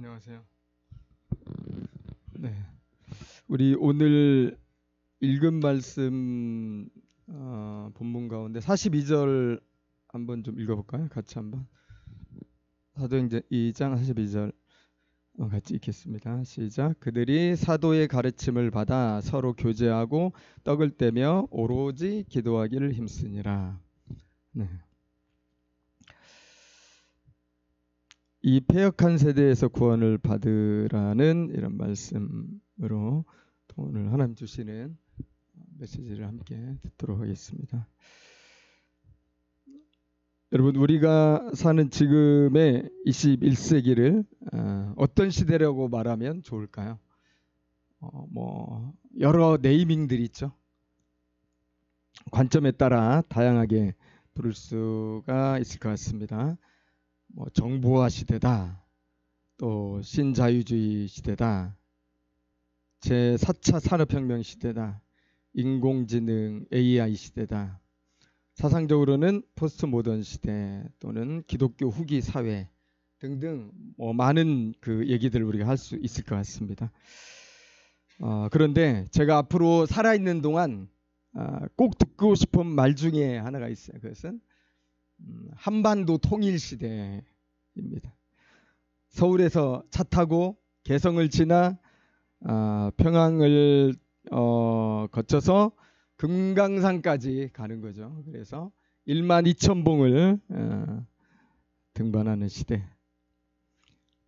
안녕하세요. 네, 우리 오늘 읽은 말씀 본문 가운데 42절 한번 좀 읽어볼까요? 같이 한번. 사도행전 2장 42절 같이 읽겠습니다. 시작. 그들이 사도의 가르침을 받아 서로 교제하고 떡을 떼며 오로지 기도하기를 힘쓰니라. 네. 이 패역한 세대에서 구원을 받으라는 이런 말씀으로 오늘 하나님 주시는 메시지를 함께 듣도록 하겠습니다. 여러분, 우리가 사는 지금의 21세기를 어떤 시대라고 말하면 좋을까요? 여러 네이밍들이 있죠. 관점에 따라 다양하게 부를 수가 있을 것 같습니다. 정보화 시대다, 또 신자유주의 시대다, 제4차 산업혁명 시대다, 인공지능 AI 시대다, 사상적으로는 포스트 모던 시대 또는 기독교 후기 사회 등등 많은 그 얘기들을 우리가 할 수 있을 것 같습니다. 그런데 제가 앞으로 살아있는 동안 꼭 듣고 싶은 말 중에 하나가 있어요. 그것은 한반도 통일 시대입니다. 서울에서 차 타고 개성을 지나 평양을 거쳐서 금강산까지 가는 거죠. 그래서 12,000봉을 등반하는 시대.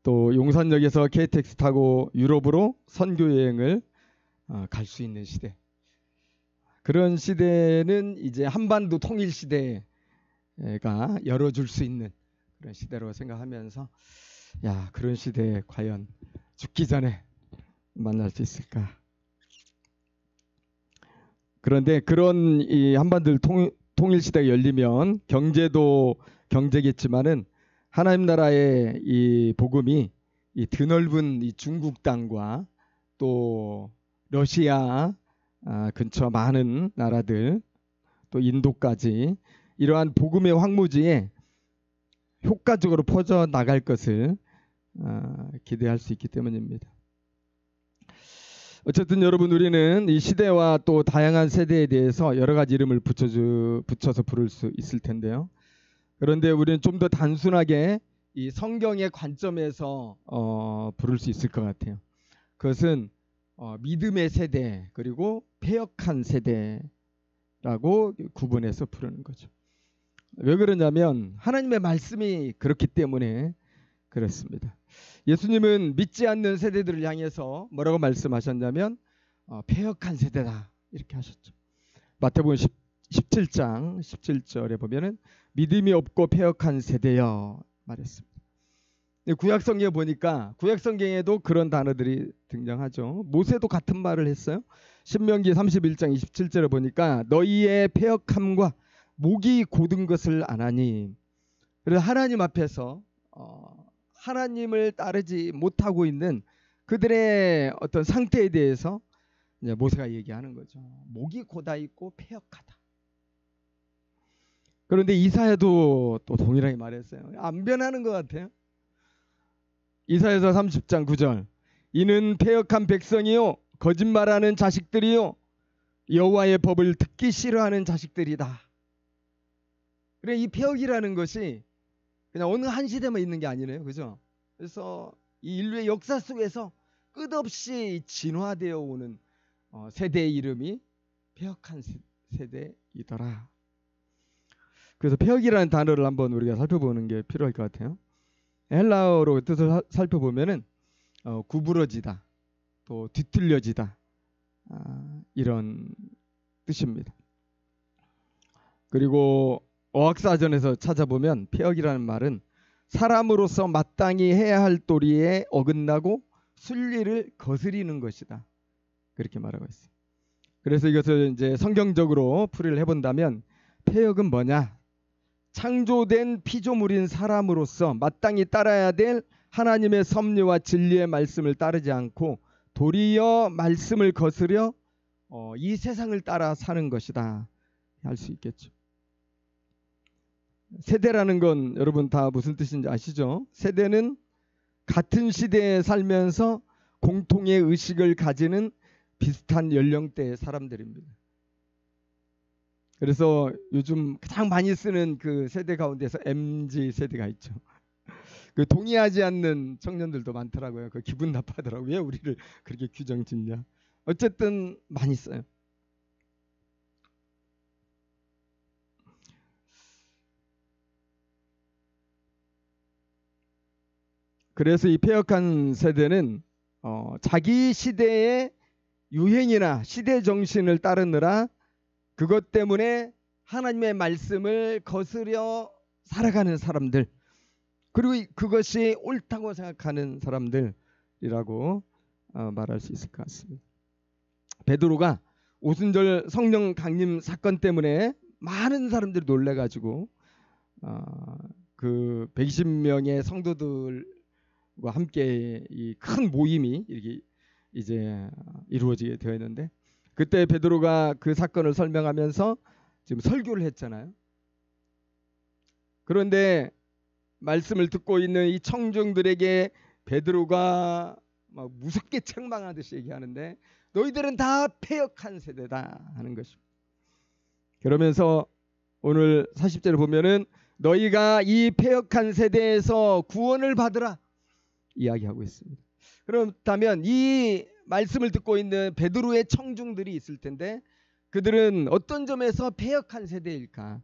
또 용산역에서 KTX 타고 유럽으로 선교 여행을 갈 수 있는 시대. 그런 시대는 이제 한반도 통일 시대가 열어줄 수 있는 그런 시대로 생각하면서 그런 시대에 과연 죽기 전에 만날 수 있을까? 그런데 그런 이 한반도 통일 시대가 열리면 경제도 경제겠지만은 하나님 나라의 이 복음이 이 드넓은 이 중국 땅과 또 러시아 근처 많은 나라들 또 인도까지 이러한 복음의 황무지에 효과적으로 퍼져 나갈 것을 기대할 수 있기 때문입니다. 어쨌든 여러분, 우리는 이 시대와 또 다양한 세대에 대해서 여러 가지 이름을 붙여서 부를 수 있을 텐데요. 그런데 우리는 좀 더 단순하게 이 성경의 관점에서 부를 수 있을 것 같아요. 그것은 믿음의 세대 그리고 패역한 세대라고 구분해서 부르는 거죠. 왜 그러냐면 하나님의 말씀이 그렇기 때문에 그렇습니다. 예수님은 믿지 않는 세대들을 향해서 뭐라고 말씀하셨냐면 패역한 세대다 이렇게 하셨죠. 마태복음 17장 17절에 보면은 믿음이 없고 패역한 세대여 말했습니다. 구약성경에 보니까 구약성경에도 그런 단어들이 등장하죠. 모세도 같은 말을 했어요. 신명기 31장 27절에 보니까 너희의 패역함과 목이 곧은 것을 아나니. 그래서 하나님 앞에서 하나님을 따르지 못하고 있는 그들의 어떤 상태에 대해서 이제 모세가 얘기하는 거죠. 목이 곧아 있고 패역하다. 그런데 이사야도 또 동일하게 말했어요. 안 변하는 것 같아요. 이사야서 30장 9절. 이는 패역한 백성이요 거짓말하는 자식들이요 여호와의 법을 듣기 싫어하는 자식들이다. 그래, 이 패역이라는 것이 그냥 어느 한 시대만 있는 게 아니네요. 그죠? 그래서 이 인류의 역사 속에서 끝없이 진화되어 오는 세대의 이름이 패역한 세대이더라. 그래서 패역이라는 단어를 한번 우리가 살펴보는 게 필요할 것 같아요. 헬라어로 뜻을 살펴보면은 구부러지다, 또 뒤틀려지다 이런 뜻입니다. 그리고 어학사전에서 찾아보면 패역이라는 말은 사람으로서 마땅히 해야 할 도리에 어긋나고 순리를 거스리는 것이다. 그렇게 말하고 있어요. 그래서 이것을 이제 성경적으로 풀이를 해본다면 패역은 뭐냐? 창조된 피조물인 사람으로서 마땅히 따라야 될 하나님의 섭리와 진리의 말씀을 따르지 않고 도리어 말씀을 거스려 이 세상을 따라 사는 것이다. 할 수 있겠죠. 세대라는 건 여러분 다 무슨 뜻인지 아시죠? 세대는 같은 시대에 살면서 공통의 의식을 가지는 비슷한 연령대의 사람들입니다. 그래서 요즘 가장 많이 쓰는 그 세대 가운데서 MZ 세대가 있죠. 그 동의하지 않는 청년들도 많더라고요. 그 기분 나빠하더라고요. 왜 우리를 그렇게 규정 짓냐. 어쨌든 많이 써요. 그래서 이 폐역한 세대는 자기 시대의 유행이나 시대 정신을 따르느라 그것 때문에 하나님의 말씀을 거스려 살아가는 사람들, 그리고 그것이 옳다고 생각하는 사람들이라고 말할 수 있을 것 같습니다. 베드로가 오순절 성령 강림 사건 때문에 많은 사람들이 놀래가지고 그 120명의 성도들과 함께 이 큰 모임이 이렇게 이제 이루어지게 되었는데, 그때 베드로가 그 사건을 설명하면서 지금 설교를 했잖아요. 그런데 말씀을 듣고 있는 이 청중들에게 베드로가 막 무섭게 책망하듯이 얘기하는데, 너희들은 다 패역한 세대다 하는 것입니다. 그러면서 오늘 40절을 보면은 너희가 이 패역한 세대에서 구원을 받으라 이야기하고 있습니다. 그렇다면 이 말씀을 듣고 있는 베드로의 청중들이 있을 텐데, 그들은 어떤 점에서 패역한 세대일까?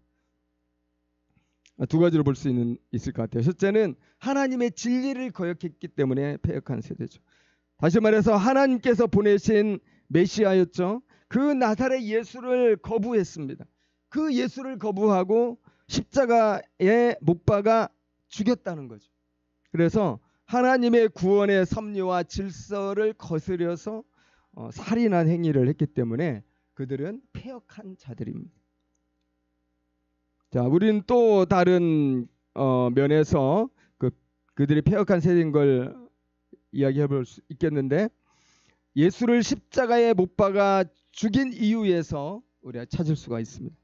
두 가지로 볼 수 있을 것 같아요. 첫째는 하나님의 진리를 거역했기 때문에 패역한 세대죠. 다시 말해서 하나님께서 보내신 메시아였죠. 그 나사렛 예수를 거부했습니다. 그 예수를 거부하고 십자가에 못 박아 죽였다는 거죠. 그래서 하나님의 구원의 섭리와 질서를 거스려서 살인한 행위를 했기 때문에 그들은 패역한 자들입니다. 자, 우리는 또 다른 면에서 그들이 패역한 세대인 걸 이야기해 볼 수 있겠는데, 예수를 십자가에 못 박아 죽인 이유에서 우리가 찾을 수가 있습니다.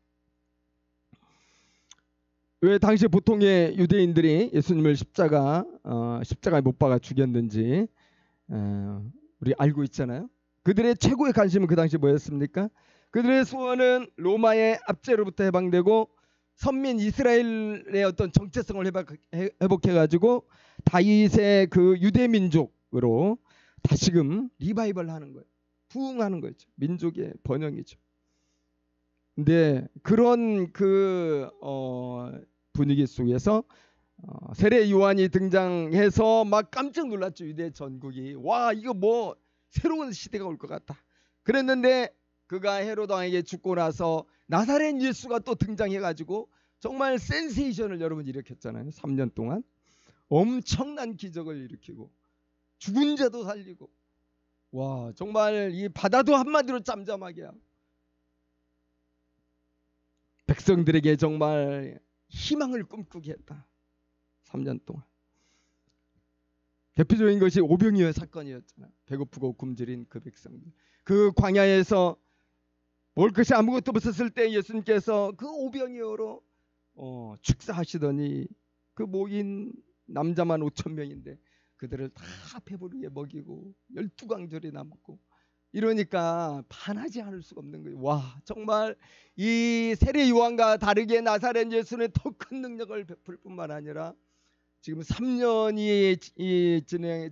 왜 당시 보통의 유대인들이 예수님을 십자가에 못 박아 죽였는지 우리 알고 있잖아요. 그들의 최고의 관심은 그 당시 뭐였습니까? 그들의 소원은 로마의 압제로부터 해방되고 선민 이스라엘의 어떤 정체성을 회복해가지고 다윗의 그 유대 민족으로 다시금 리바이벌 하는 거예요. 부흥하는 거죠. 민족의 번영이죠. 근데 그런 그 분위기 속에서 세례 요한이 등장해서 막 깜짝 놀랐죠. 유대 전국이. 와, 이거 뭐 새로운 시대가 올 것 같다. 그랬는데 그가 헤롯 왕에게 죽고 나서 나사렛 예수가 또 등장해가지고 정말 센세이션을 여러분 일으켰잖아요. 3년 동안 엄청난 기적을 일으키고 죽은 자도 살리고, 와, 정말 이 바다도 한마디로 짬짬하게 하고 백성들에게 정말 희망을 꿈꾸게 했다. 3년 동안. 대표적인 것이 오병이어 사건이었잖아요. 배고프고 굶주린 그 백성들. 그 광야에서 먹을 것이 아무것도 없었을 때 예수님께서 그 오병이어로 축사하시더니 그 모인 남자만 5,000명인데 그들을 다 배부르게 먹이고 12강절이 남고, 이러니까 반하지 않을 수가 없는 거예요. 와, 정말 이 세례 요한과 다르게 나사렛 예수는 더 큰 능력을 베풀 뿐만 아니라 지금 3년이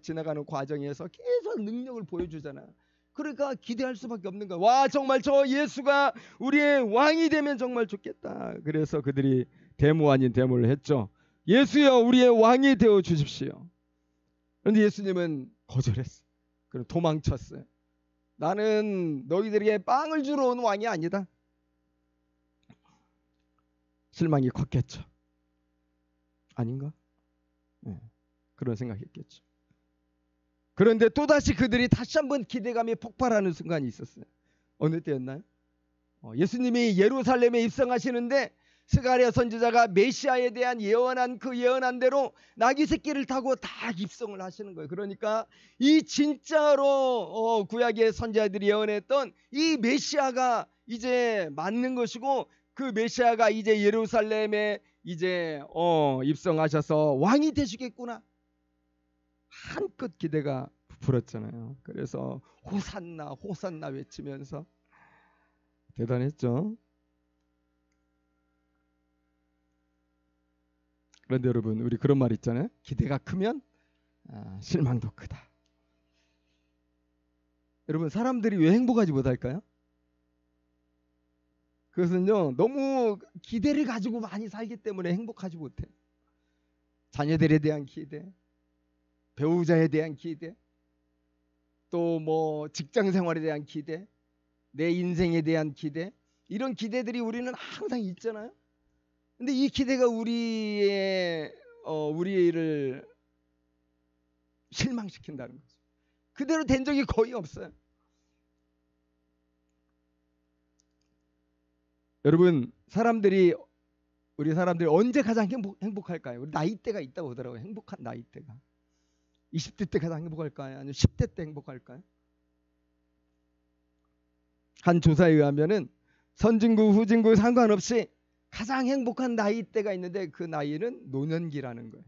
지나가는 과정에서 계속 능력을 보여주잖아요. 그러니까 기대할 수밖에 없는 거야. 와, 정말 저 예수가 우리의 왕이 되면 정말 좋겠다. 그래서 그들이 데모 아닌 데모를 했죠. 예수여, 우리의 왕이 되어 주십시오. 그런데 예수님은 거절했어요. 그리고 도망쳤어요. 나는 너희들에게 빵을 주러 온 왕이 아니다. 실망이 컸겠죠. 아닌가? 네, 그런 생각했겠죠. 그런데 또다시 그들이 다시 한번 기대감이 폭발하는 순간이 있었어요. 어느 때였나요? 예수님이 예루살렘에 입성하시는데 스가랴 선지자가 메시아에 대한 예언한 그 예언한 대로 나귀 새끼를 타고 다 입성을 하시는 거예요. 그러니까 이 진짜로 구약의 선지자들이 예언했던 이 메시아가 이제 맞는 것이고, 그 메시아가 이제 예루살렘에 이제 입성하셔서 왕이 되시겠구나. 한껏 기대가 부풀었잖아요. 그래서 호산나 호산나 외치면서 대단했죠. 그런데 여러분, 우리 그런 말 있잖아요. 기대가 크면 실망도 크다. 여러분, 사람들이 왜 행복하지 못할까요? 그것은요, 너무 기대를 가지고 많이 살기 때문에 행복하지 못해요. 자녀들에 대한 기대, 배우자에 대한 기대, 또 뭐 직장 생활에 대한 기대, 내 인생에 대한 기대, 이런 기대들이 우리는 항상 있잖아요. 근데 이 기대가 우리를 실망시킨다는 거죠. 그대로 된 적이 거의 없어요. 여러분, 우리 사람들이 언제 가장 행복할까요? 우리 나이대가 있다고 하더라고요. 행복한 나이대가 20대 때 가장 행복할까요? 아니면 10대 때 행복할까요? 한 조사에 의하면은 선진국 후진국 상관없이 가장 행복한 나이대가 있는데 그 나이는 노년기라는 거예요.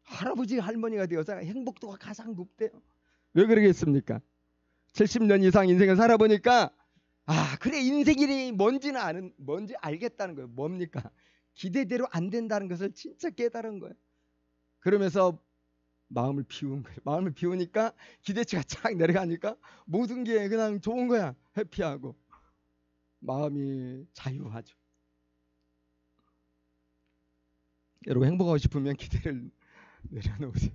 할아버지 할머니가 되어서 행복도가 가장 높대요. 왜 그러겠습니까? 70년 이상 인생을 살아보니까 그래, 인생이 뭔지 알겠다는 거예요. 뭡니까? 기대대로 안 된다는 것을 진짜 깨달은 거예요. 그러면서 마음을 비운 거예요. 마음을 비우니까 기대치가 쫙 내려가니까 모든 게 그냥 좋은 거야. 해피하고 마음이 자유하죠. 여러분, 행복하고 싶으면 기대를 내려놓으세요.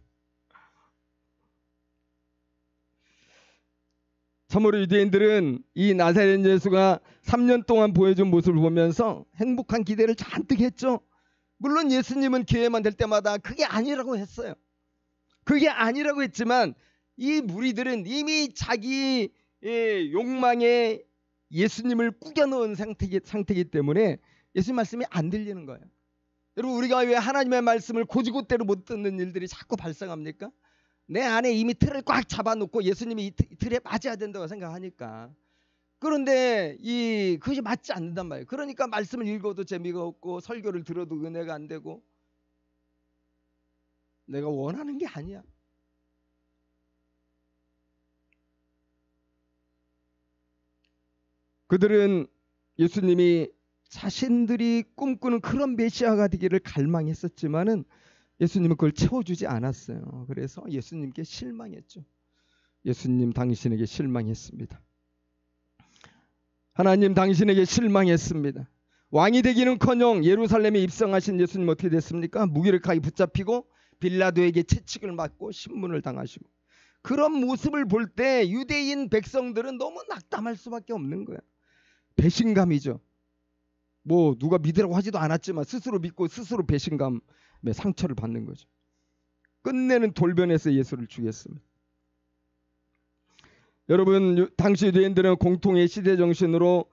참으로 유대인들은 이 나사렛 예수가 3년 동안 보여준 모습을 보면서 행복한 기대를 잔뜩 했죠. 물론 예수님은 기회만 될 때마다 그게 아니라고 했어요. 그게 아니라고 했지만 이 무리들은 이미 자기 욕망에 예수님을 꾸겨 넣은 상태이기 때문에 예수님 말씀이 안 들리는 거예요. 여러분, 우리가 왜 하나님의 말씀을 고지고대로 못 듣는 일들이 자꾸 발생합니까? 내 안에 이미 틀을 꽉 잡아놓고 예수님이 이 틀에 맞아야 된다고 생각하니까. 그런데 그것이 맞지 않는단 말이에요. 그러니까 말씀을 읽어도 재미가 없고 설교를 들어도 은혜가 안 되고 내가 원하는 게 아니야. 그들은 예수님이 자신들이 꿈꾸는 그런 메시아가 되기를 갈망했었지만은 예수님은 그걸 채워주지 않았어요. 그래서 예수님께 실망했죠. 예수님, 당신에게 실망했습니다. 하나님, 당신에게 실망했습니다. 왕이 되기는커녕 예루살렘에 입성하신 예수님 어떻게 됐습니까? 무기력하게 붙잡히고 빌라도에게 채찍을 맞고 신문을 당하시고, 그런 모습을 볼 때 유대인 백성들은 너무 낙담할 수밖에 없는 거야. 배신감이죠. 뭐 누가 믿으라고 하지도 않았지만 스스로 믿고 스스로 배신감에 상처를 받는 거죠. 끝내는 돌변해서 예수를 죽였습니다. 여러분, 당시 유대인들은 공통의 시대 정신으로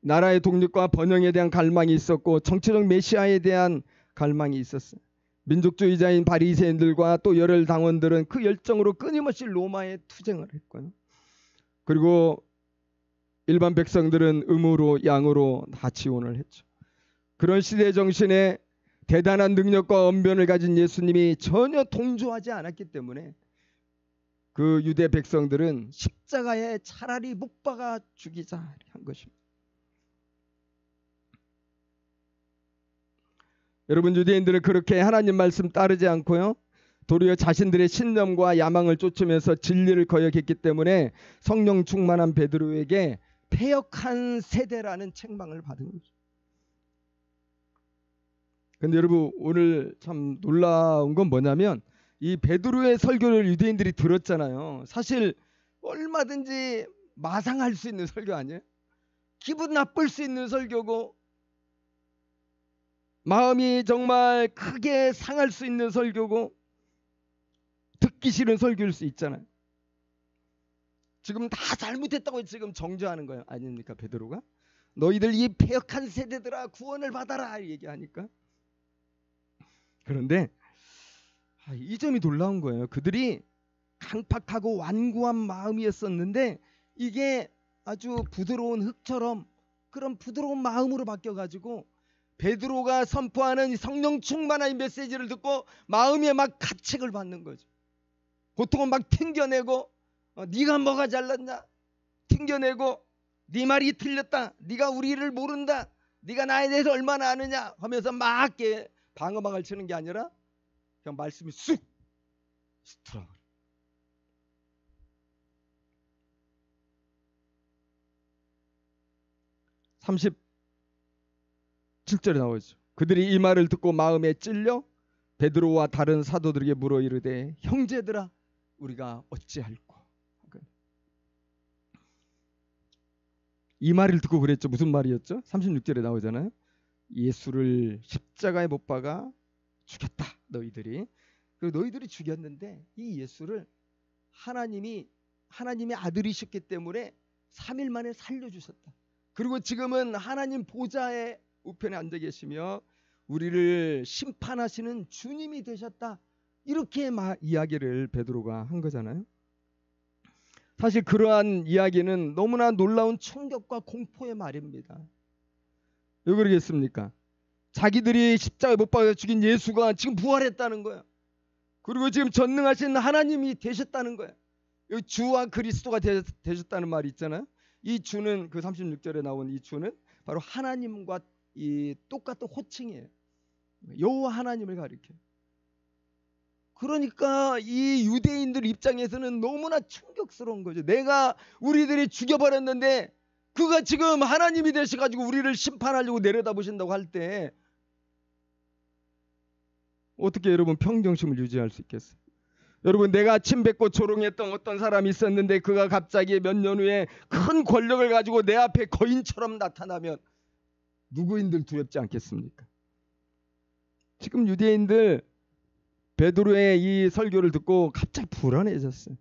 나라의 독립과 번영에 대한 갈망이 있었고 정치적 메시아에 대한 갈망이 있었어요. 민족주의자인 바리새인들과 또 열혈 당원들은 그 열정으로 끊임없이 로마에 투쟁을 했고요. 그리고 일반 백성들은 음으로 양으로 다 지원을 했죠. 그런 시대 정신에 대단한 능력과 언변을 가진 예수님이 전혀 동조하지 않았기 때문에 그 유대 백성들은 십자가에 차라리 못 박아 죽이자 한 것입니다. 여러분, 유대인들은 그렇게 하나님 말씀 따르지 않고요, 도리어 자신들의 신념과 야망을 쫓으면서 진리를 거역했기 때문에 성령 충만한 베드로에게 패역한 세대라는 책망을 받은 거죠. 근데 여러분, 오늘 참 놀라운 건 뭐냐면 이 베드로의 설교를 유대인들이 들었잖아요. 사실 얼마든지 마상할 수 있는 설교 아니에요? 기분 나쁠 수 있는 설교고 마음이 정말 크게 상할 수 있는 설교고 듣기 싫은 설교일 수 있잖아요. 지금 다 잘못했다고 지금 정죄하는 거예요. 아닙니까, 베드로가? 너희들 이 패역한 세대들아 구원을 받아라 얘기하니까. 그런데 이 점이 놀라운 거예요. 그들이 강팍하고 완고한 마음이었었는데 이게 아주 부드러운 흙처럼 그런 부드러운 마음으로 바뀌어가지고 베드로가 선포하는 성령 충만한 메시지를 듣고 마음에 막 가책을 받는 거죠. 보통은 막 튕겨내고 네가 뭐가 잘났냐, 튕겨내고 네 말이 틀렸다, 네가 우리를 모른다, 네가 나에 대해서 얼마나 아느냐 하면서 막 방어막을 치는 게 아니라 그냥 말씀이 쑥 들어가. 37절에 나오죠. 그들이 이 말을 듣고 마음에 찔려 베드로와 다른 사도들에게 물어 이르되 형제들아 우리가 어찌할꼬. 이 말을 듣고 그랬죠. 무슨 말이었죠? 36절에 나오잖아요. 예수를 십자가에 못 박아 죽였다 너희들이. 그리고 너희들이 죽였는데 이 예수를 하나님의 아들이셨기 때문에 3일 만에 살려주셨다. 그리고 지금은 하나님 보좌의 우편에 앉아 계시며 우리를 심판하시는 주님이 되셨다. 이렇게 이야기를 베드로가 한 거잖아요. 사실 그러한 이야기는 너무나 놀라운 충격과 공포의 말입니다. 왜 그러겠습니까? 자기들이 십자가에 못 박아 죽인 예수가 지금 부활했다는 거예요. 그리고 지금 전능하신 하나님이 되셨다는 거예요. 주와 그리스도가 되셨다는 말이 있잖아요. 이 주는 그 36절에 나온 이 주는 바로 하나님과 이 똑같은 호칭이에요. 여호와 하나님을 가리켜요. 그러니까 이 유대인들 입장에서는 너무나 충격스러운 거죠. 내가 우리들이 죽여버렸는데 그가 지금 하나님이 되셔가지고 우리를 심판하려고 내려다보신다고 할 때 어떻게 여러분 평정심을 유지할 수 있겠어요? 여러분, 내가 침뱉고 조롱했던 어떤 사람이 있었는데 그가 갑자기 몇 년 후에 큰 권력을 가지고 내 앞에 거인처럼 나타나면 누구인들 두렵지 않겠습니까? 지금 유대인들 베드로의 이 설교를 듣고 갑자기 불안해졌어요.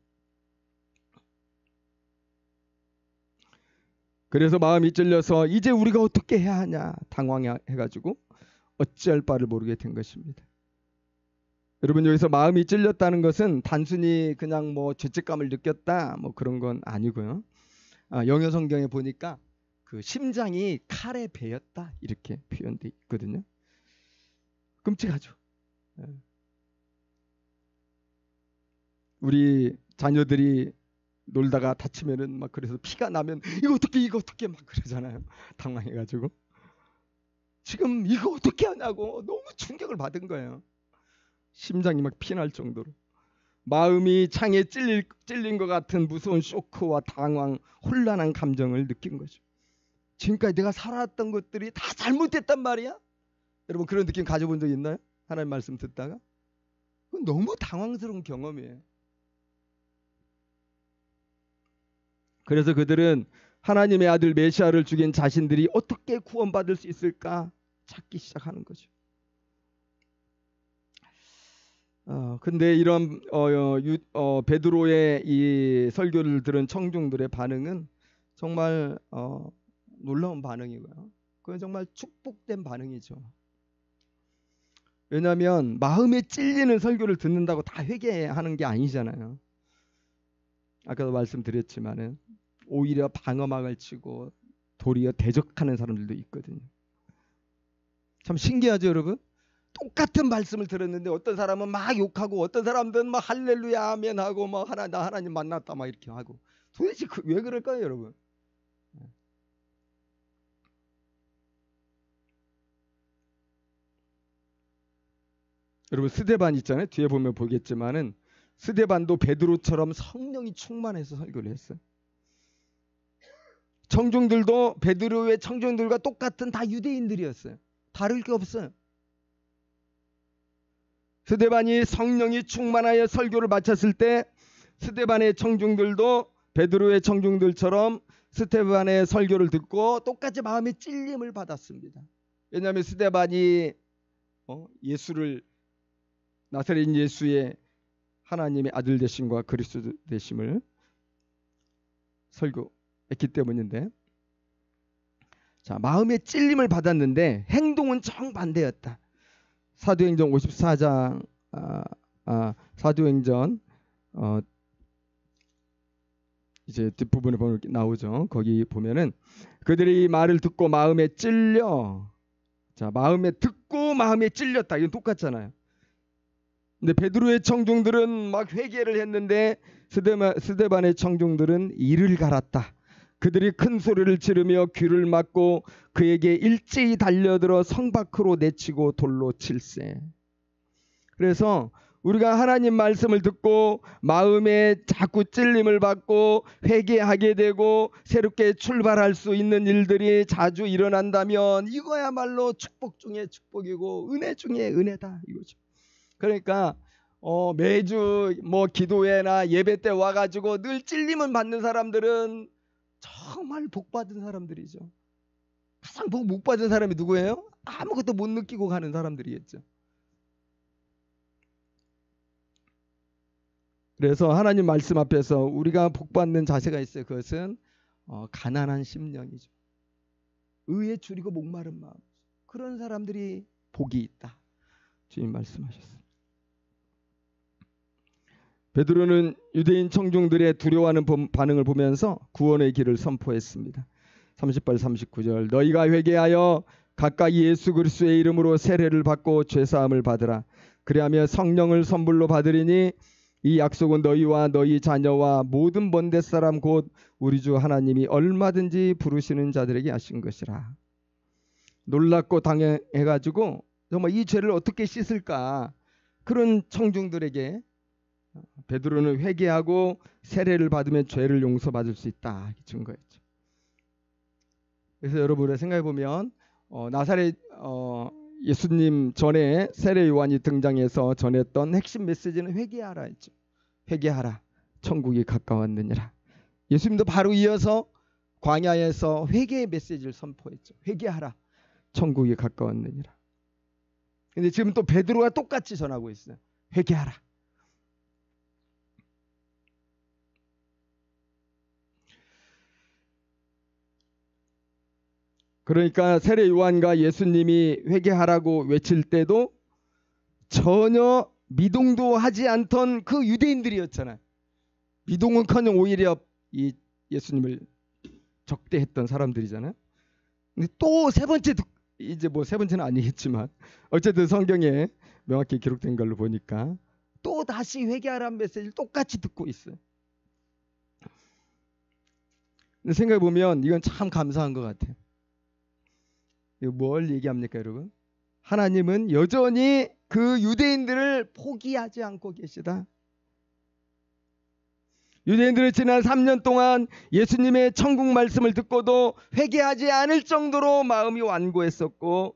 그래서 마음이 찔려서 이제 우리가 어떻게 해야 하냐 당황해가지고 어찌할 바를 모르게 된 것입니다. 여러분, 여기서 마음이 찔렸다는 것은 단순히 그냥 뭐 죄책감을 느꼈다 뭐 그런 건 아니고요. 영어 성경에 보니까 그 심장이 칼에 베였다 이렇게 표현돼 있거든요. 끔찍하죠. 우리 자녀들이 놀다가 다치면은 막 그래서 피가 나면 이거 어떻게 막 그러잖아요. 당황해가지고 지금 이거 어떻게 하냐고 너무 충격을 받은 거예요. 심장이 막 피날 정도로 마음이 창에 찔린 것 같은 무서운 쇼크와 당황, 혼란한 감정을 느낀 거죠. 지금까지 내가 살아왔던 것들이 다 잘못됐단 말이야? 여러분, 그런 느낌 가져본 적 있나요? 하나님 말씀 듣다가? 그건 너무 당황스러운 경험이에요. 그래서 그들은 하나님의 아들 메시아를 죽인 자신들이 어떻게 구원받을 수 있을까 찾기 시작하는 거죠. 근데 이런 베드로의 이 설교를 들은 청중들의 반응은 정말 놀라운 반응이고요. 그건 정말 축복된 반응이죠. 왜냐하면 마음에 찔리는 설교를 듣는다고 다 회개하는 게 아니잖아요. 아까도 말씀드렸지만은 오히려 방어막을 치고 도리어 대적하는 사람들도 있거든요. 참 신기하죠, 여러분? 똑같은 말씀을 들었는데 어떤 사람은 막 욕하고 어떤 사람들은 막 할렐루야 아멘 하고 막 나 하나님 만났다 막 이렇게 하고 도대체 왜 그럴까요, 여러분? 여러분, 스데반 있잖아요. 뒤에 보면 보겠지만은 스데반도 베드로처럼 성령이 충만해서 설교를 했어요. 청중들도 베드로의 청중들과 똑같은 다 유대인들이었어요. 다를 게 없어요. 스데반이 성령이 충만하여 설교를 마쳤을 때 스데반의 청중들도 베드로의 청중들처럼 스데반의 설교를 듣고 똑같이 마음의 찔림을 받았습니다. 왜냐하면 스데반이 예수를 나사렛 예수의 하나님의 아들 되심과 그리스도 되심을 설교했기 때문인데, 자, 마음의 찔림을 받았는데 행동은 정반대였다. 사도행전 54장 사도행전 이제 뒷부분에 보면 나오죠. 거기 보면은 그들이 이 말을 듣고 마음에 찔려 자, 마음에 듣고 마음에 찔렸다. 이건 똑같잖아요. 근데 베드로의 청중들은 막 회개를 했는데 스데반의 청중들은 이를 갈았다. 그들이 큰 소리를 지르며 귀를 막고 그에게 일제히 달려들어 성 밖으로 내치고 돌로 칠세. 그래서 우리가 하나님 말씀을 듣고 마음에 자꾸 찔림을 받고 회개하게 되고 새롭게 출발할 수 있는 일들이 자주 일어난다면 이거야말로 축복 중에 축복이고 은혜 중에 은혜다 이거죠. 그러니까 매주 기도회나 예배 때 와가지고 늘 찔림을 받는 사람들은 정말 복 받은 사람들이죠. 가장 복 못 받은 사람이 누구예요? 아무것도 못 느끼고 가는 사람들이겠죠. 그래서 하나님 말씀 앞에서 우리가 복 받는 자세가 있어요. 그것은 가난한 심령이죠. 의에 줄이고 목마른 마음. 그런 사람들이 복이 있다. 주님 말씀하셨습니다. 베드로는 유대인 청중들의 두려워하는 반응을 보면서 구원의 길을 선포했습니다. 38, 39절 너희가 회개하여 각각 예수 그리스도의 이름으로 세례를 받고 죄사함을 받으라. 그리하며 성령을 선물로 받으리니 이 약속은 너희와 너희 자녀와 모든 먼데 사람 곧 우리 주 하나님이 얼마든지 부르시는 자들에게 하신 것이라. 놀랍고 당해가지고 정말 이 죄를 어떻게 씻을까 그런 청중들에게 베드로는 회개하고 세례를 받으면 죄를 용서받을 수 있다 증거했죠. 그래서 여러분 생각해 보면 나사렛 예수님 전에 세례 요한이 등장해서 전했던 핵심 메시지는 회개하라 했죠. 회개하라 천국이 가까웠느니라. 예수님도 바로 이어서 광야에서 회개의 메시지를 선포했죠. 회개하라 천국이 가까웠느니라. 근데 지금 또 베드로가 똑같이 전하고 있어요. 회개하라. 그러니까 세례 요한과 예수님이 회개하라고 외칠 때도 전혀 미동도 하지 않던 그 유대인들이었잖아요. 미동은커녕 오히려 이 예수님을 적대했던 사람들이잖아요. 근데 또 세 번째 이제 세 번째는 아니겠지만 어쨌든 성경에 명확히 기록된 걸로 보니까 또 다시 회개하라는 메시지를 똑같이 듣고 있어요. 근데 생각해 보면 이건 참 감사한 것 같아요. 이거 뭘 얘기합니까, 여러분? 하나님은 여전히 그 유대인들을 포기하지 않고 계시다. 유대인들은 지난 3년 동안 예수님의 천국 말씀을 듣고도 회개하지 않을 정도로 마음이 완고했었고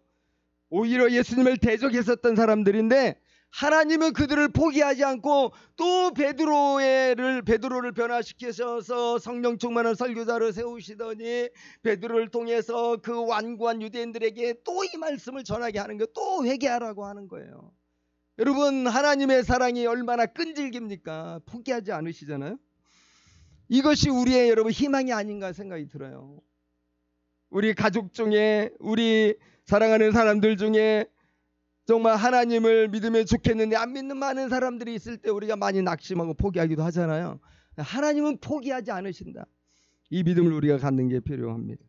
오히려 예수님을 대적했었던 사람들인데 하나님은 그들을 포기하지 않고 또 베드로를 변화시키셔서 성령 충만한 설교자를 세우시더니 베드로를 통해서 그 완고한 유대인들에게 또 이 말씀을 전하게 하는 거예요. 또 회개하라고 하는 거예요. 여러분 하나님의 사랑이 얼마나 끈질깁니까? 포기하지 않으시잖아요. 이것이 우리의 여러분 희망이 아닌가 생각이 들어요. 우리 가족 중에 우리 사랑하는 사람들 중에 정말 하나님을 믿으면 좋겠는데 안 믿는 많은 사람들이 있을 때 우리가 많이 낙심하고 포기하기도 하잖아요. 하나님은 포기하지 않으신다. 이 믿음을 우리가 갖는 게 필요합니다.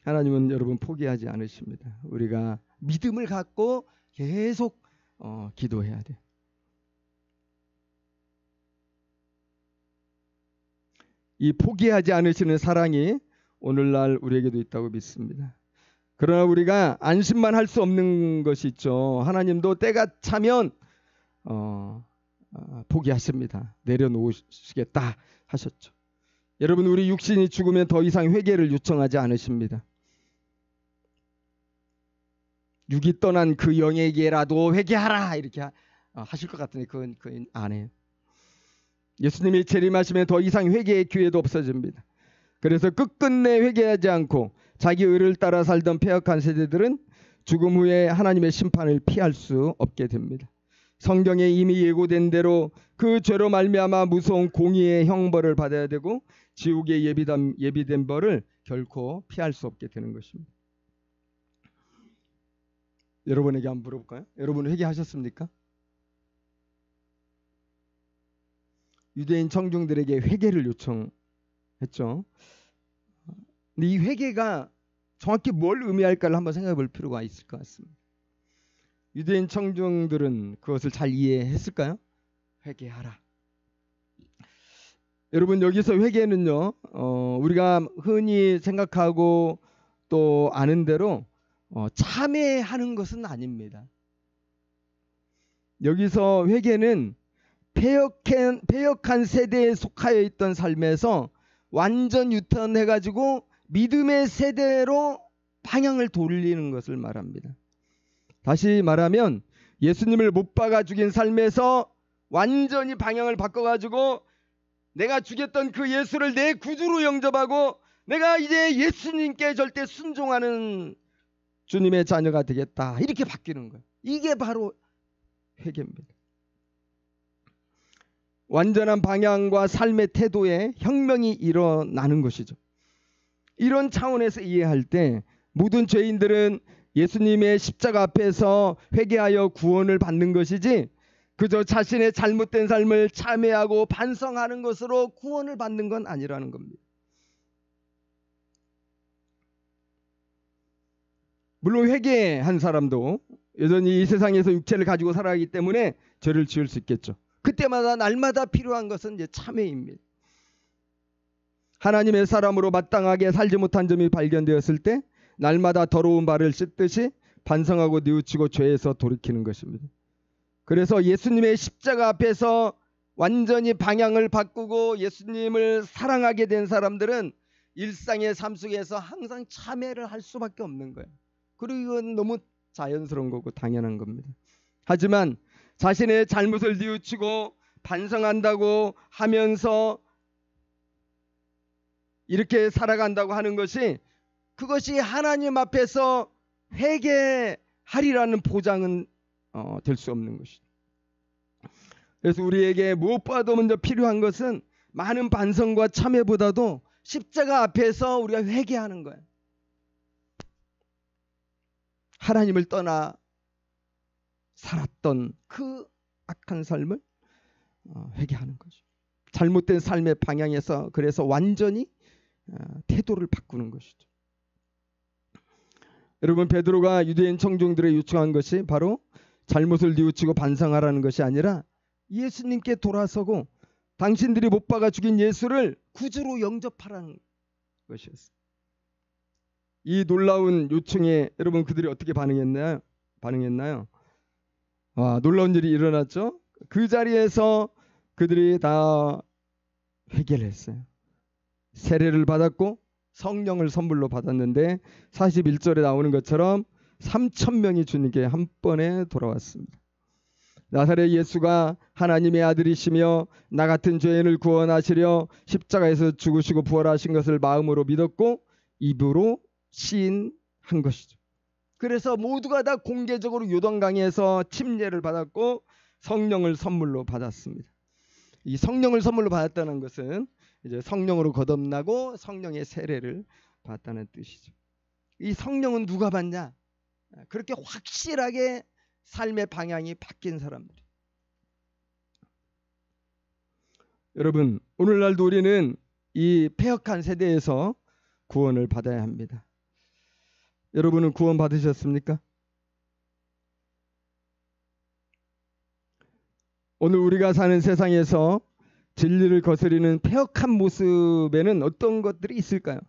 하나님은 여러분 포기하지 않으십니다. 우리가 믿음을 갖고 계속 기도해야 돼요. 이 포기하지 않으시는 사랑이 오늘날 우리에게도 있다고 믿습니다. 그러나 우리가 안심만 할 수 없는 것이 있죠. 하나님도 때가 차면 포기하십니다. 내려놓으시겠다 하셨죠. 여러분 우리 육신이 죽으면 더 이상 회개를 요청하지 않으십니다. 육이 떠난 그 영에게라도 회개하라 이렇게 하실 것 같은데 그건 안 해요. 예수님이 재림하시면 더 이상 회개의 기회도 없어집니다. 그래서 끝끝내 회개하지 않고 자기 의를 따라 살던 패역한 세대들은 죽음 후에 하나님의 심판을 피할 수 없게 됩니다. 성경에 이미 예고된 대로 그 죄로 말미암아 무서운 공의의 형벌을 받아야 되고 지옥에 예비된 벌을 결코 피할 수 없게 되는 것입니다. 여러분에게 한번 물어볼까요? 여러분 회개하셨습니까? 유대인 청중들에게 회개를 요청했죠. 근데 이 회개가 정확히 뭘 의미할까를 한번 생각해 볼 필요가 있을 것 같습니다. 유대인 청중들은 그것을 잘 이해했을까요? 회개하라. 여러분, 여기서 회개는요, 우리가 흔히 생각하고 또 아는 대로 참회하는 것은 아닙니다. 여기서 회개는 패역한 세대에 속하여 있던 삶에서 완전 유턴해가지고 믿음의 세대로 방향을 돌리는 것을 말합니다. 다시 말하면 예수님을 못 박아 죽인 삶에서 완전히 방향을 바꿔가지고 내가 죽였던 그 예수를 내 구주로 영접하고 내가 이제 예수님께 절대 순종하는 주님의 자녀가 되겠다, 이렇게 바뀌는 거예요. 이게 바로 회개입니다. 완전한 방향과 삶의 태도에 혁명이 일어나는 것이죠. 이런 차원에서 이해할 때 모든 죄인들은 예수님의 십자가 앞에서 회개하여 구원을 받는 것이지 그저 자신의 잘못된 삶을 참회하고 반성하는 것으로 구원을 받는 건 아니라는 겁니다. 물론 회개한 사람도 여전히 이 세상에서 육체를 가지고 살아가기 때문에 죄를 지을 수 있겠죠. 그때마다 날마다 필요한 것은 이제 참회입니다. 하나님의 사람으로 마땅하게 살지 못한 점이 발견되었을 때 날마다 더러운 발을 씻듯이 반성하고 뉘우치고 죄에서 돌이키는 것입니다. 그래서 예수님의 십자가 앞에서 완전히 방향을 바꾸고 예수님을 사랑하게 된 사람들은 일상의 삶 속에서 항상 참회를 할 수밖에 없는 거예요. 그리고 이건 너무 자연스러운 거고 당연한 겁니다. 하지만 자신의 잘못을 뉘우치고 반성한다고 하면서 이렇게 살아간다고 하는 것이, 그것이 하나님 앞에서 회개하리라는 보장은 될 수 없는 것이죠. 그래서 우리에게 무엇보다도 먼저 필요한 것은 많은 반성과 참회보다도 십자가 앞에서 우리가 회개하는 거예요. 하나님을 떠나 살았던 그 악한 삶을 회개하는 거죠. 잘못된 삶의 방향에서 그래서 완전히 태도를 바꾸는 것이죠. 여러분, 베드로가 유대인 청중들에 요청한 것이 바로 잘못을 뉘우치고 반성하라는 것이 아니라 예수님께 돌아서고 당신들이 못 박아 죽인 예수를 구주로 영접하라는 것이었어요. 이 놀라운 요청에 여러분, 그들이 어떻게 반응했나요? 놀라운 일이 일어났죠. 그 자리에서 그들이 다 회개를 했어요. 세례를 받았고 성령을 선물로 받았는데 41절에 나오는 것처럼 3,000명이 주님께 한 번에 돌아왔습니다. 나사렛 예수가 하나님의 아들이시며 나 같은 죄인을 구원하시려 십자가에서 죽으시고 부활하신 것을 마음으로 믿었고 입으로 시인한 것이죠. 그래서 모두가 다 공개적으로 요단강에서 침례를 받았고 성령을 선물로 받았습니다. 이 성령을 선물로 받았다는 것은 이제 성령으로 거듭나고 성령의 세례를 받았다는 뜻이죠. 이 성령은 누가 받냐? 그렇게 확실하게 삶의 방향이 바뀐 사람들. 여러분, 오늘날도 우리는 이 패역한 세대에서 구원을 받아야 합니다. 여러분은 구원 받으셨습니까? 오늘 우리가 사는 세상에서 진리를 거스리는 패역한 모습에는 어떤 것들이 있을까요?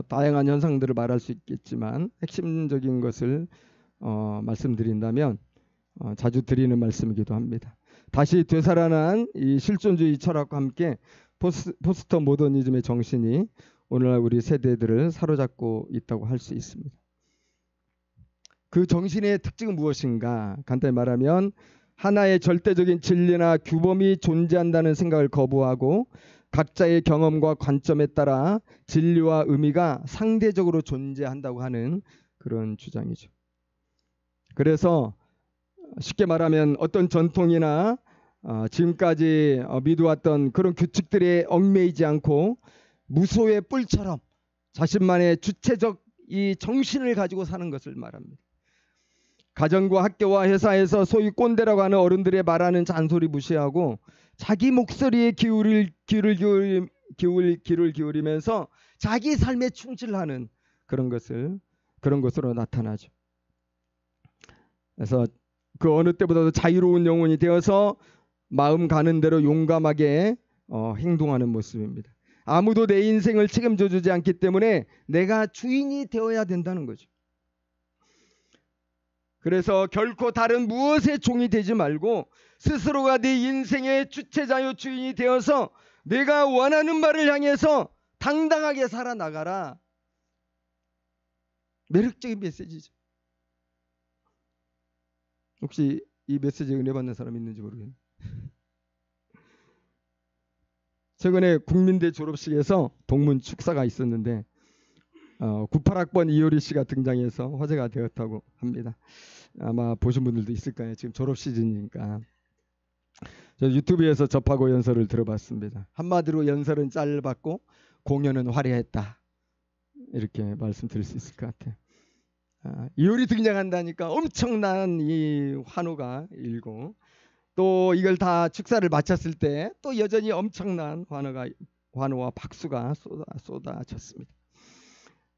다양한 현상들을 말할 수 있겠지만 핵심적인 것을 말씀드린다면 자주 드리는 말씀이기도 합니다. 다시 되살아난 이 실존주의 철학과 함께 포스터 모더니즘의 정신이 오늘날 우리 세대들을 사로잡고 있다고 할 수 있습니다. 그 정신의 특징은 무엇인가? 간단히 말하면 하나의 절대적인 진리나 규범이 존재한다는 생각을 거부하고 각자의 경험과 관점에 따라 진리와 의미가 상대적으로 존재한다고 하는 그런 주장이죠. 그래서 쉽게 말하면 어떤 전통이나 지금까지 믿어왔던 그런 규칙들에 얽매이지 않고 무소의 뿔처럼 자신만의 주체적 이 정신을 가지고 사는 것을 말합니다. 가정과 학교와 회사에서 소위 꼰대라고 하는 어른들의 말하는 잔소리 무시하고 자기 목소리에 귀를 귀를 기울이면서 자기 삶에 충실하는 그런 것으로 나타나죠. 그래서 그 어느 때보다도 자유로운 영혼이 되어서 마음 가는 대로 용감하게 행동하는 모습입니다. 아무도 내 인생을 책임져 주지 않기 때문에 내가 주인이 되어야 된다는 거죠. 그래서 결코 다른 무엇의 종이 되지 말고 스스로가 내 인생의 주체자요 주인이 되어서 내가 원하는 바를 향해서 당당하게 살아나가라. 매력적인 메시지죠. 혹시 이 메시지에 은혜 받는 사람 있는지 모르겠네요. 최근에 국민대 졸업식에서 동문 축사가 있었는데 98학번 이효리 씨가 등장해서 화제가 되었다고 합니다. 아마 보신 분들도 있을 거예요. 지금 졸업 시즌이니까. 저 유튜브에서 접하고 연설을 들어봤습니다. 한마디로 연설은 짧았고 공연은 화려했다. 이렇게 말씀드릴 수 있을 것 같아요. 이효리 등장한다니까 엄청난 이 환호가 일고 또 이걸 다 축사를 마쳤을 때 또 여전히 엄청난 환호와 박수가 쏟아졌습니다.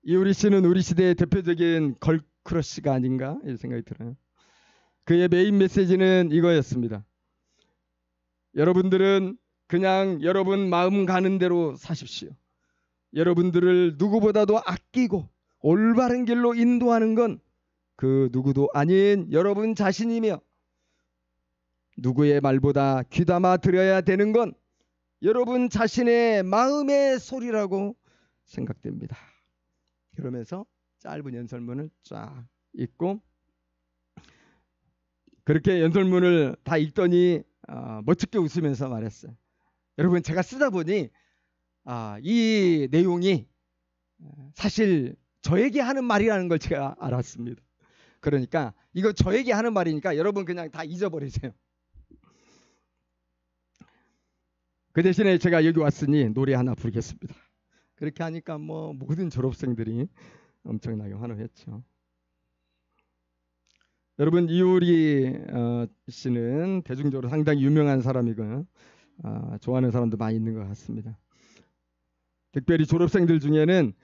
이효리 씨는 우리 시대의 대표적인 걸크러쉬가 아닌가 이런 생각이 들어요. 그의 메인 메시지는 이거였습니다. 여러분들은 그냥 여러분 마음 가는 대로 사십시오. 여러분들을 누구보다도 아끼고 올바른 길로 인도하는 건 그 누구도 아닌 여러분 자신이며 누구의 말보다 귀담아 들어야 되는 건 여러분 자신의 마음의 소리라고 생각됩니다. 그러면서 짧은 연설문을 쫙 읽고 그렇게 연설문을 다 읽더니 멋지게 웃으면서 말했어요. 여러분 제가 쓰다 보니 이 내용이 사실 저에게 하는 말이라는 걸 제가 알았습니다. 그러니까 이거 저에게 하는 말이니까 여러분 그냥 다 잊어버리세요. 그 대신에 제가 여기 왔으니 노래 하나 부르겠습니다. 그렇게 하니까 뭐 모든 졸업생들이 엄청나게 환호했죠. 여러분 이효리 씨는 대중적으로 상당히 유명한 사람이고 좋아하는 사람도 많이 있는 것 같습니다. 특별히 졸업생들 중에는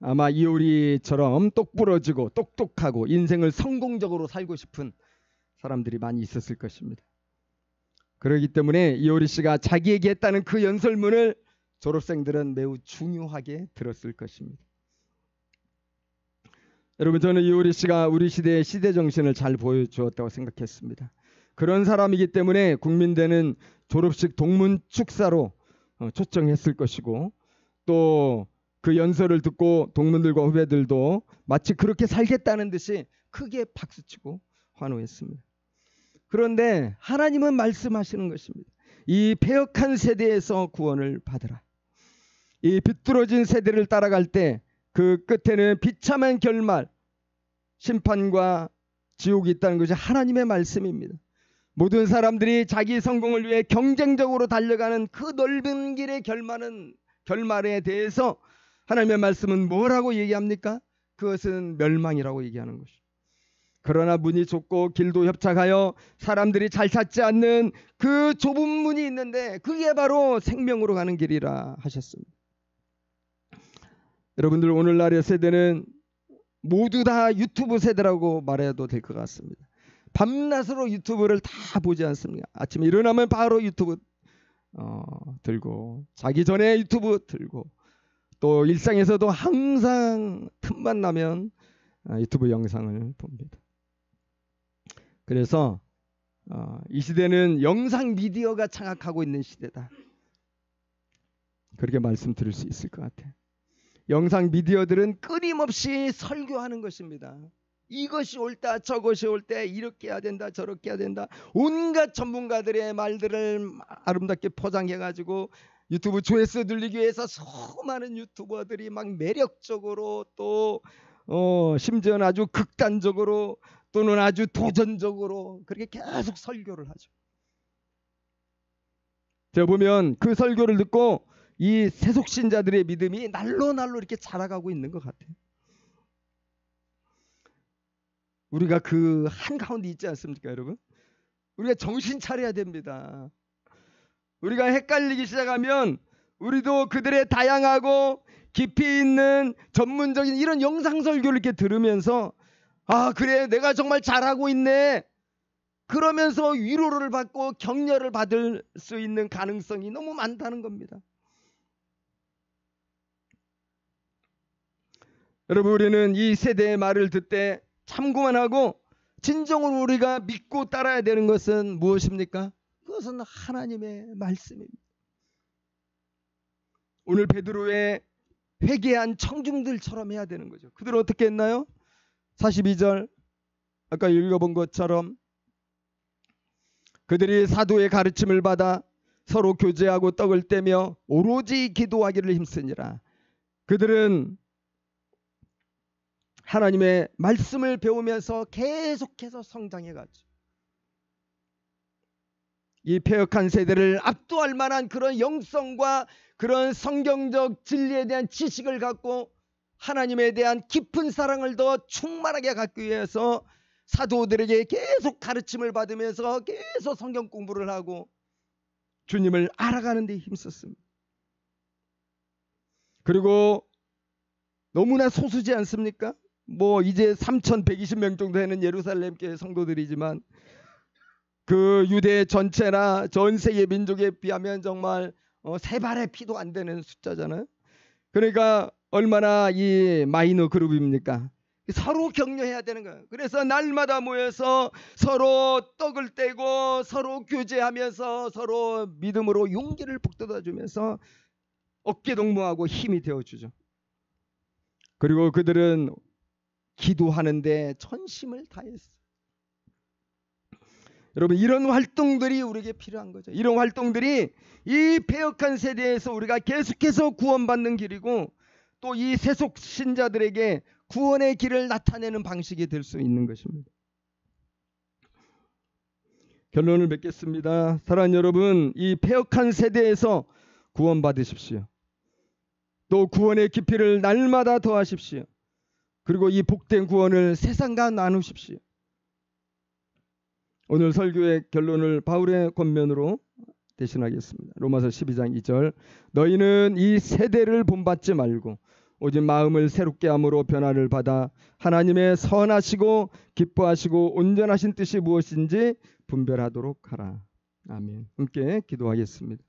아마 이효리처럼 똑부러지고 똑똑하고 인생을 성공적으로 살고 싶은 사람들이 많이 있었을 것입니다. 그렇기 때문에 이효리 씨가 자기에게 했다는 그 연설문을 졸업생들은 매우 중요하게 들었을 것입니다. 여러분 저는 이효리 씨가 우리 시대의 시대정신을 잘 보여주었다고 생각했습니다. 그런 사람이기 때문에 국민대는 졸업식 동문 축사로 초청했을 것이고 또 그 연설을 듣고 동문들과 후배들도 마치 그렇게 살겠다는 듯이 크게 박수치고 환호했습니다. 그런데 하나님은 말씀하시는 것입니다. 이 패역한 세대에서 구원을 받으라. 이 비뚤어진 세대를 따라갈 때 그 끝에는 비참한 결말, 심판과 지옥이 있다는 것이 하나님의 말씀입니다. 모든 사람들이 자기 성공을 위해 경쟁적으로 달려가는 그 넓은 길의 결말에 대해서 하나님의 말씀은 뭐라고 얘기합니까? 그것은 멸망이라고 얘기하는 것이죠. 그러나 문이 좁고 길도 협착하여 사람들이 잘 찾지 않는 그 좁은 문이 있는데 그게 바로 생명으로 가는 길이라 하셨습니다. 여러분들 오늘날의 세대는 모두 다 유튜브 세대라고 말해도 될 것 같습니다. 밤낮으로 유튜브를 다 보지 않습니까? 아침에 일어나면 바로 유튜브 들고 자기 전에 유튜브 들고 또 일상에서도 항상 틈만 나면 유튜브 영상을 봅니다. 그래서 이 시대는 영상 미디어가 장악하고 있는 시대다. 그렇게 말씀드릴 수 있을 것 같아요. 영상 미디어들은 끊임없이 설교하는 것입니다. 이것이 옳다 저것이 옳다 이렇게 해야 된다 저렇게 해야 된다 온갖 전문가들의 말들을 아름답게 포장해가지고 유튜브 조회수 늘리기 위해서 수많은 유튜버들이 막 매력적으로 또 심지어는 아주 극단적으로 또는 아주 도전적으로 그렇게 계속 설교를 하죠. 제가 보면 그 설교를 듣고 이 세속신자들의 믿음이 날로 이렇게 자라가고 있는 것 같아요. 우리가 그 한가운데 있지 않습니까, 여러분? 우리가 정신 차려야 됩니다. 우리가 헷갈리기 시작하면 우리도 그들의 다양하고 깊이 있는 전문적인 이런 영상 설교를 이렇게 들으면서 아, 그래, 내가 정말 잘하고 있네, 그러면서 위로를 받고 격려를 받을 수 있는 가능성이 너무 많다는 겁니다. 여러분, 우리는 이 세대의 말을 듣되 참고만 하고 진정으로 우리가 믿고 따라야 되는 것은 무엇입니까? 그것은 하나님의 말씀입니다. 오늘 베드로의 회개한 청중들처럼 해야 되는 거죠. 그들은 어떻게 했나요? 42절 아까 읽어본 것처럼 그들이 사도의 가르침을 받아 서로 교제하고 떡을 떼며 오로지 기도하기를 힘쓰니라. 그들은 하나님의 말씀을 배우면서 계속해서 성장해 갔죠. 이 패역한 세대를 압도할 만한 그런 영성과 그런 성경적 진리에 대한 지식을 갖고 하나님에 대한 깊은 사랑을 더 충만하게 갖기 위해서 사도들에게 계속 가르침을 받으면서 계속 성경 공부를 하고 주님을 알아가는 데 힘썼습니다. 그리고 너무나 소수지 않습니까? 뭐 이제 3,120명 정도 되는 예루살렘 교회 성도들이지만 그 유대 전체나 전 세계 민족에 비하면 정말 세 발의 피도 안 되는 숫자잖아요. 그러니까 얼마나 이 마이너 그룹입니까? 서로 격려해야 되는 거예요. 그래서 날마다 모여서 서로 떡을 떼고 서로 교제하면서 서로 믿음으로 용기를 북돋아주면서 어깨동무하고 힘이 되어주죠. 그리고 그들은 기도하는데 전심을 다했어요. 여러분, 이런 활동들이 우리에게 필요한 거죠. 이런 활동들이 이 패역한 세대에서 우리가 계속해서 구원받는 길이고 또 이 세속 신자들에게 구원의 길을 나타내는 방식이 될 수 있는 것입니다. 결론을 맺겠습니다. 사랑하는 여러분, 이 패역한 세대에서 구원받으십시오. 또 구원의 깊이를 날마다 더하십시오. 그리고 이 복된 구원을 세상과 나누십시오. 오늘 설교의 결론을 바울의 권면으로 대신하겠습니다. 로마서 12장 2절 너희는 이 세대를 본받지 말고 오직 마음을 새롭게 함으로 변화를 받아 하나님의 선하시고 기뻐하시고 온전하신 뜻이 무엇인지 분별하도록 하라. 아멘. 함께 기도하겠습니다.